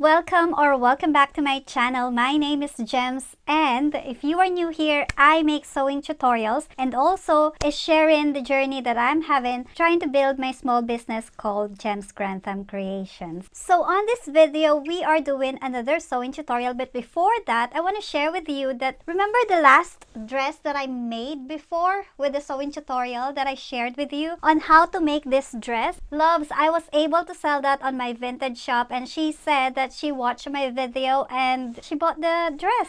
welcome or welcome back to my channel. My name is Gems, and if you are new here, I make sewing tutorials and also is sharing the journey that I'm having trying to build my small business called Gems Grantham Creations. So on this video, we are doing another sewing tutorial, but before that, I want to share with you that remember the last dress that I made before with the sewing tutorial that I shared with you on how to make this dress? Loves, I was able to sell that on my vintage shop, and she said that she watched my video and she bought the dress.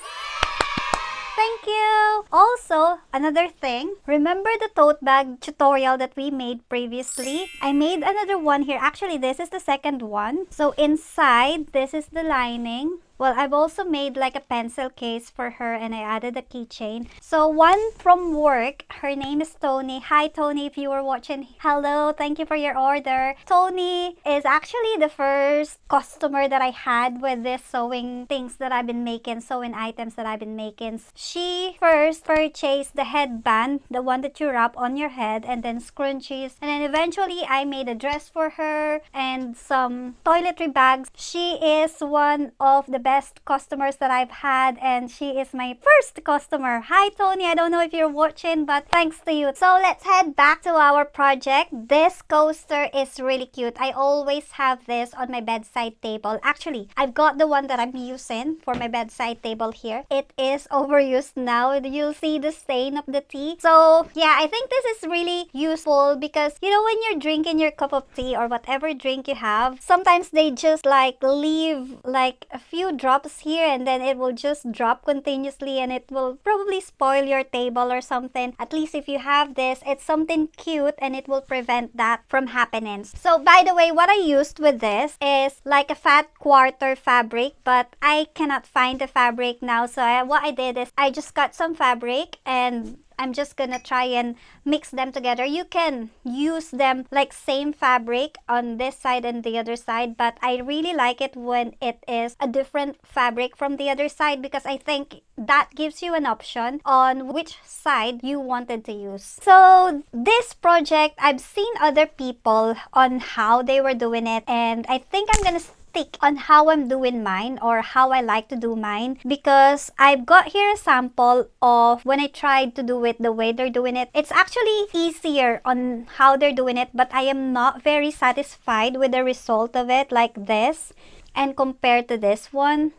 Thank you! Also, another thing, remember the tote bag tutorial that we made previously? I made another one here. Actually, this is the second one. So inside, this is the lining. Well, I've also made like a pencil case for her and I added a keychain. So one from work, her name is Tony. Hi Tony, if you were watching. Hello, thank you for your order. Tony is actually the first customer that I had with this sewing things that I've been making, sewing items that I've been making. She first purchased the headband, the one that you wrap on your head, and then scrunchies. And then eventually I made a dress for her and some toiletry bags. She is one of the best customers that I've had, and she is my first customer. Hi Tony, I don't know if you're watching, but thanks to you. So let's head back to our project. This coaster is really cute. I always have this on my bedside table. Actually, I've got the one that I'm using for my bedside table here. It is overused now. You'll see the stain of the tea. So yeah, I think this is really useful because you know when you're drinking your cup of tea or whatever drink you have, sometimes they just like leave like a few drops here and then it will just drop continuously and it will probably spoil your table or something. At least if you have this, it's something cute and it will prevent that from happening. So by the way, what I used with this is like a fat quarter fabric, but I cannot find the fabric now. So what I did is I just cut some fabric and I'm just gonna try and mix them together. You can use them like same fabric on this side and the other side, but I really like it when it is a different fabric from the other side because I think that gives you an option on which side you wanted to use. So this project, I've seen other people on how they were doing it, and I think I'm gonna stick on how I'm doing mine or how I like to do mine because I've got here a sample of when I tried to do it the way they're doing it. It's actually easier on how they're doing it, but I am not very satisfied with the result of it like this and compared to this one.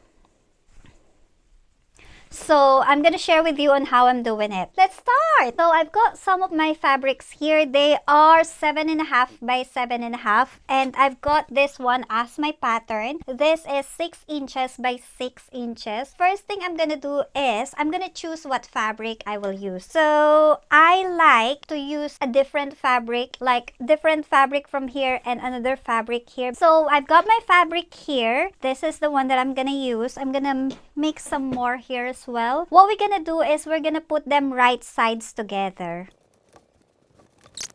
So I'm gonna share with you on how I'm doing it. Let's start. So I've got some of my fabrics here. They are 7.5 by 7.5, and I've got this one as my pattern. This is 6 inches by 6 inches. First thing I'm gonna do is I'm gonna choose what fabric I will use. So I like to use a different fabric, like different fabric from here and another fabric here. So I've got my fabric here. This is the one that I'm gonna use. I'm gonna make some more here as well. What we're gonna do is we're gonna put them right sides together.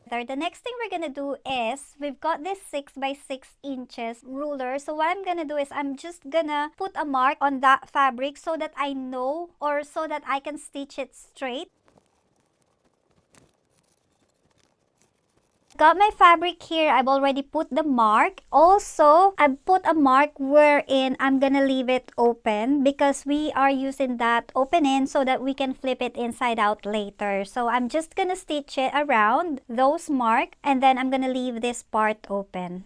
The next thing we're gonna do is we've got this 6 by 6 inches ruler. So what I'm gonna do is I'm just gonna put a mark on that fabric so that I know or so that I can stitch it straight. Got my fabric here. I've already put the mark. Also, I've put a mark wherein I'm gonna leave it open because we are using that open end so that we can flip it inside out later. So I'm just gonna stitch it around those marks and then I'm gonna leave this part open.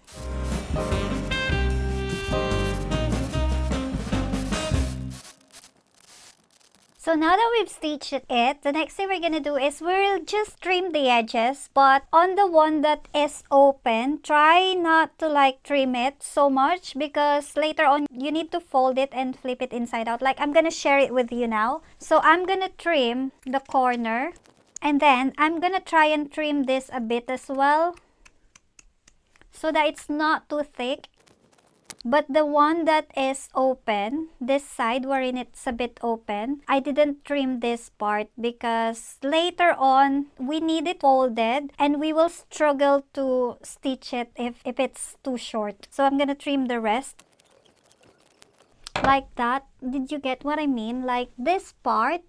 So now that we've stitched it, the next thing we're gonna do is we'll just trim the edges, but on the one that is open, try not to like trim it so much because later on you need to fold it and flip it inside out. Like I'm gonna share it with you now. So I'm gonna trim the corner and then I'm gonna try and trim this a bit as well so that it's not too thick. But the one that is open, this side wherein it's a bit open, I didn't trim this part because later on we need it folded and we will struggle to stitch it if it's too short. So I'm gonna trim the rest like that. Did you get what I mean? Like this part,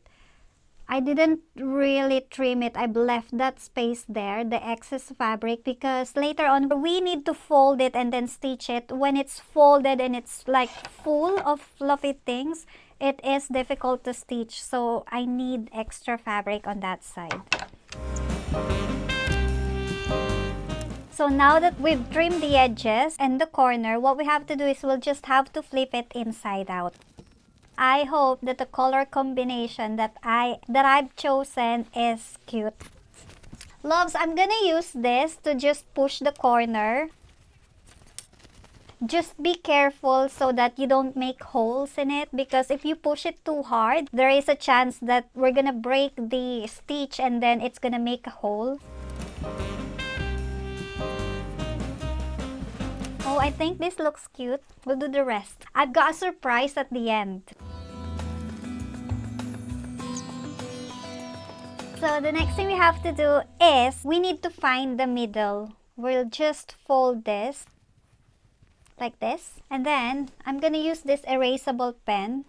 I didn't really trim it. I've left that space there, the excess fabric, because later on we need to fold it and then stitch it. When it's folded and it's like full of fluffy things, it is difficult to stitch. So I need extra fabric on that side. So now that we've trimmed the edges and the corner, what we have to do is we'll just have to flip it inside out. I hope that the color combination that I've chosen is cute. Loves, I'm gonna use this to just push the corner. Just be careful so that you don't make holes in it, because if you push it too hard, there is a chance that we're gonna break the stitch and then it's gonna make a hole. Oh, I think this looks cute. We'll do the rest. I've got a surprise at the end. So the next thing we have to do is we need to find the middle. We'll just fold this like this. And then I'm going to use this erasable pen.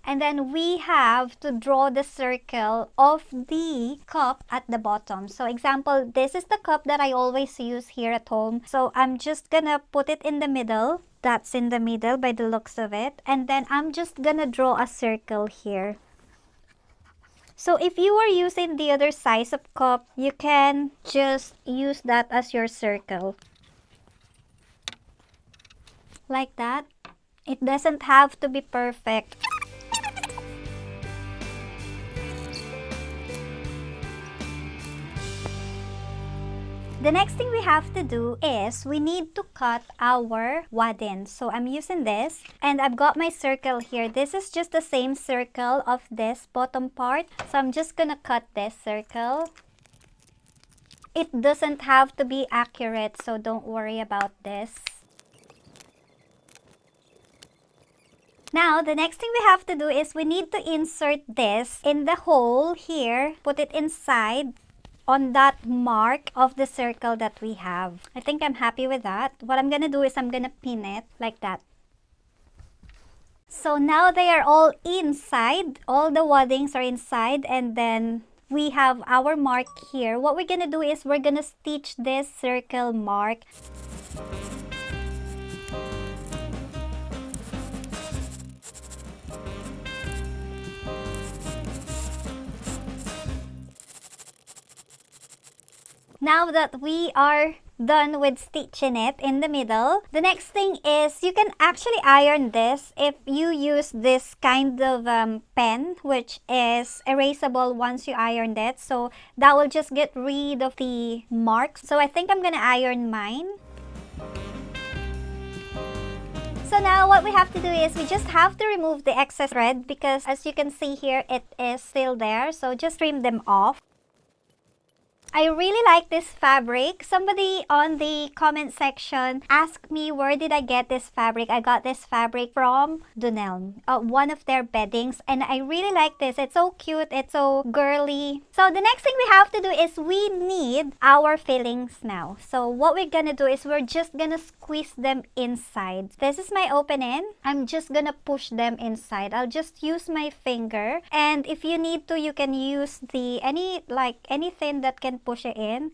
And then we have to draw the circle of the cup at the bottom. So example, this is the cup that I always use here at home. So I'm just gonna put it in the middle. That's in the middle by the looks of it. And then I'm just gonna draw a circle here. So if you are using the other size of cup, you can just use that as your circle. Like that. It doesn't have to be perfect. The next thing we have to do is we need to cut our wadding. So I'm using this and I've got my circle here. This is just the same circle of this bottom part. So I'm just gonna cut this circle. It doesn't have to be accurate, so don't worry about this. Now, the next thing we have to do is we need to insert this in the hole here. Put it inside on that mark of the circle that we have. I think I'm happy with that. What I'm gonna do is I'm gonna pin it like that. So now they are all inside. All the waddings are inside, and then we have our mark here. What we're gonna do is we're gonna stitch this circle mark. Now that we are done with stitching it in the middle, the next thing is you can actually iron this if you use this kind of pen, which is erasable once you ironed it. So that will just get rid of the marks. So I think I'm gonna iron mine. So now what we have to do is we just have to remove the excess thread, because as you can see here, it is still there. So just trim them off. I really like this fabric. Somebody on the comment section asked me where did I get this fabric. I got this fabric from Dunelm, one of their beddings, and I really like this. It's so cute, it's so girly. So the next thing we have to do is we need our fillings now. So what we're gonna do is we're just gonna squeeze them inside. This is my opening. I'm just gonna push them inside. I'll just use my finger, and if you need to, you can use the anything that can push it in.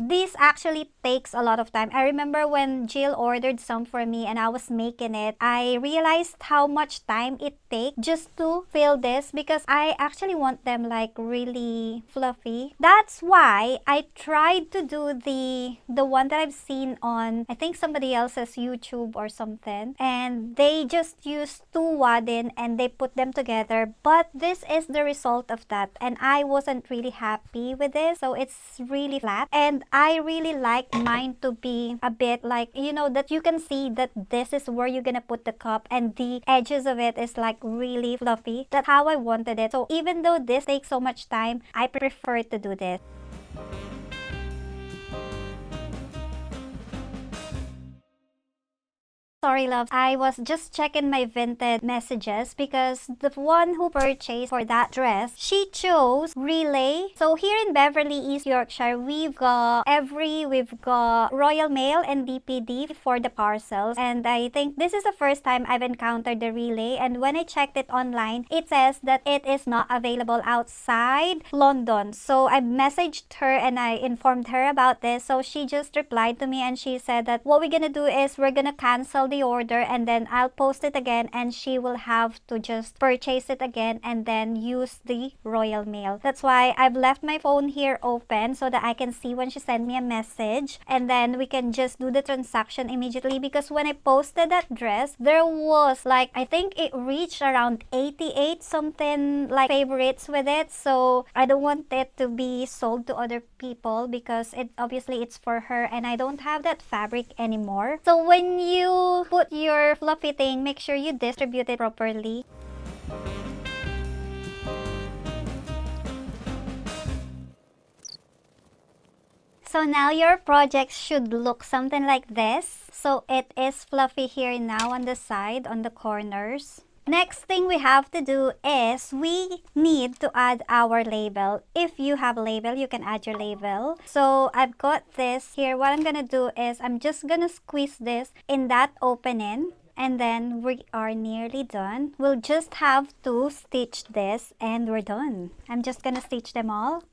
This actually takes a lot of time. I remember when Jill ordered some for me and I was making it, I realized how much time it takes just to fill this, because I actually want them like really fluffy. That's why I tried to do the one that I've seen on, I think somebody else's YouTube or something, and they just used two wadding and they put them together, but this is the result of that and I wasn't really happy with this. So it's really flat, and I really like mine to be a bit like, you know, that you can see that this is where you're gonna put the cup and the edges of it is like really fluffy. That's how I wanted it. So even though this takes so much time, I prefer to do this. Sorry, love. I was just checking my Vinted messages because the one who purchased for that dress, she chose relay. So here in Beverly, East Yorkshire, we've got Royal Mail and DPD for the parcels. And I think this is the first time I've encountered the relay. And when I checked it online, it says that it is not available outside London. So I messaged her and I informed her about this. So she just replied to me and she said that what we're gonna do is we're gonna cancel the order and then I'll post it again and she will have to just purchase it again and then use the Royal Mail. That's why I've left my phone here open so that I can see when she sent me a message and then we can just do the transaction immediately, because when I posted that dress, there was like, I think it reached around 88 something like favorites with it. So I don't want it to be sold to other people because it obviously it's for her and I don't have that fabric anymore. So when you put your fluffy thing, make sure you distribute it properly. So now your project should look something like this. So it is fluffy here now on the side, on the corners. Next thing we have to do is we need to add our label. If you have a label, you can add your label. So I've got this here. What I'm gonna do is I'm just gonna squeeze this in that opening and then we are nearly done. We'll just have to stitch this and we're done. I'm just gonna stitch them all.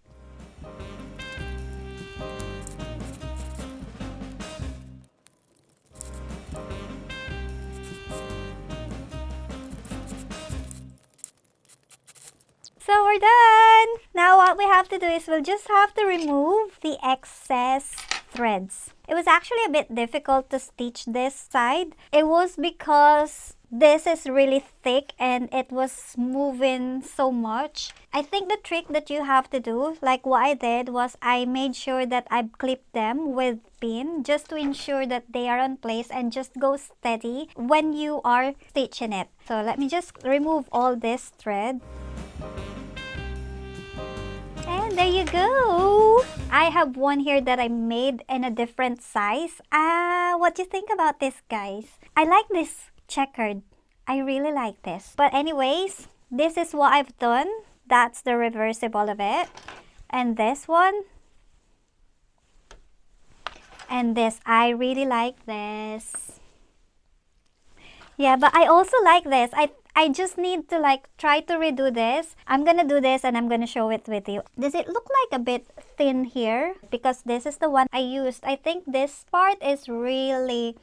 So we're done! Now what we have to do is we'll just have to remove the excess threads. It was actually a bit difficult to stitch this side. It was because this is really thick and it was moving so much. I think the trick that you have to do, like what I did, was I made sure that I clipped them with pin just to ensure that they are on place and just go steady when you are stitching it. So let me just remove all this thread. And there you go! I have one here that I made in a different size. What do you think about this, guys? I like this checkered. I really like this. But anyways, this is what I've done. That's the reversible of it. And this one. And this. I really like this. Yeah, but I also like this. I just need to like try to redo this. I'm gonna do this and I'm gonna show it with you. Does it look like a bit thin here? Because this is the one I used. I think this part is really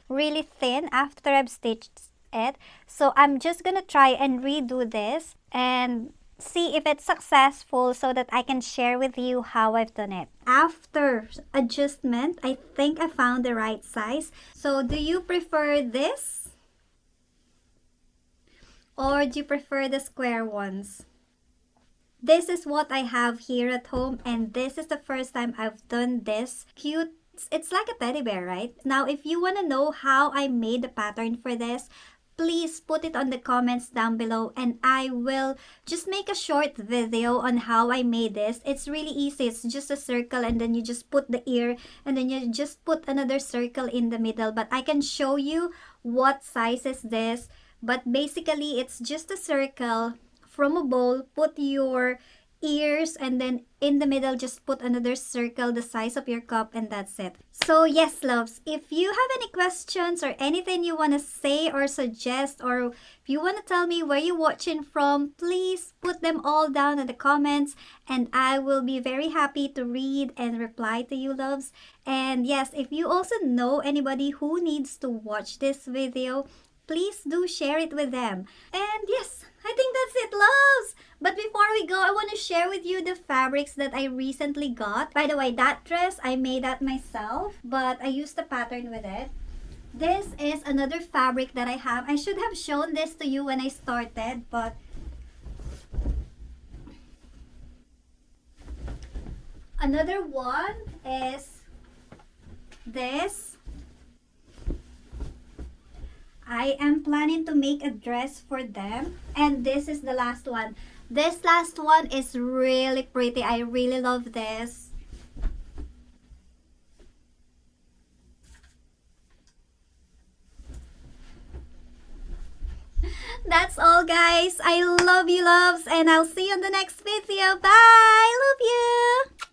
thin after I've stitched it. So I'm just gonna try and redo this and see if it's successful so that I can share with you how I've done it. After adjustment, I think I found the right size. So do you prefer this? Or do you prefer the square ones? This is what I have here at home and this is the first time I've done this cute. It's like a teddy bear, right? Now, if you want to know how I made the pattern for this, please put it on the comments down below and I will just make a short video on how I made this. It's really easy. It's just a circle and then you just put the ear and then you just put another circle in the middle. But I can show you what size is this. But basically, it's just a circle from a bowl. Put your ears and then in the middle, just put another circle the size of your cup and that's it. So yes, loves, if you have any questions or anything you want to say or suggest, or if you want to tell me where you're watching from, please put them all down in the comments and I will be very happy to read and reply to you, loves. And yes, if you also know anybody who needs to watch this video, please do share it with them. And yes, I think that's it, loves. But before we go, I want to share with you the fabrics that I recently got. By the way, that dress, I made that myself, but I used the pattern with it. This is another fabric that I have. I should have shown this to you when I started, but another one is this. I am planning to make a dress for them. And this is the last one. This last one is really pretty. I really love this. That's all, guys. I love you, loves, and I'll see you on the next video. Bye! Love you!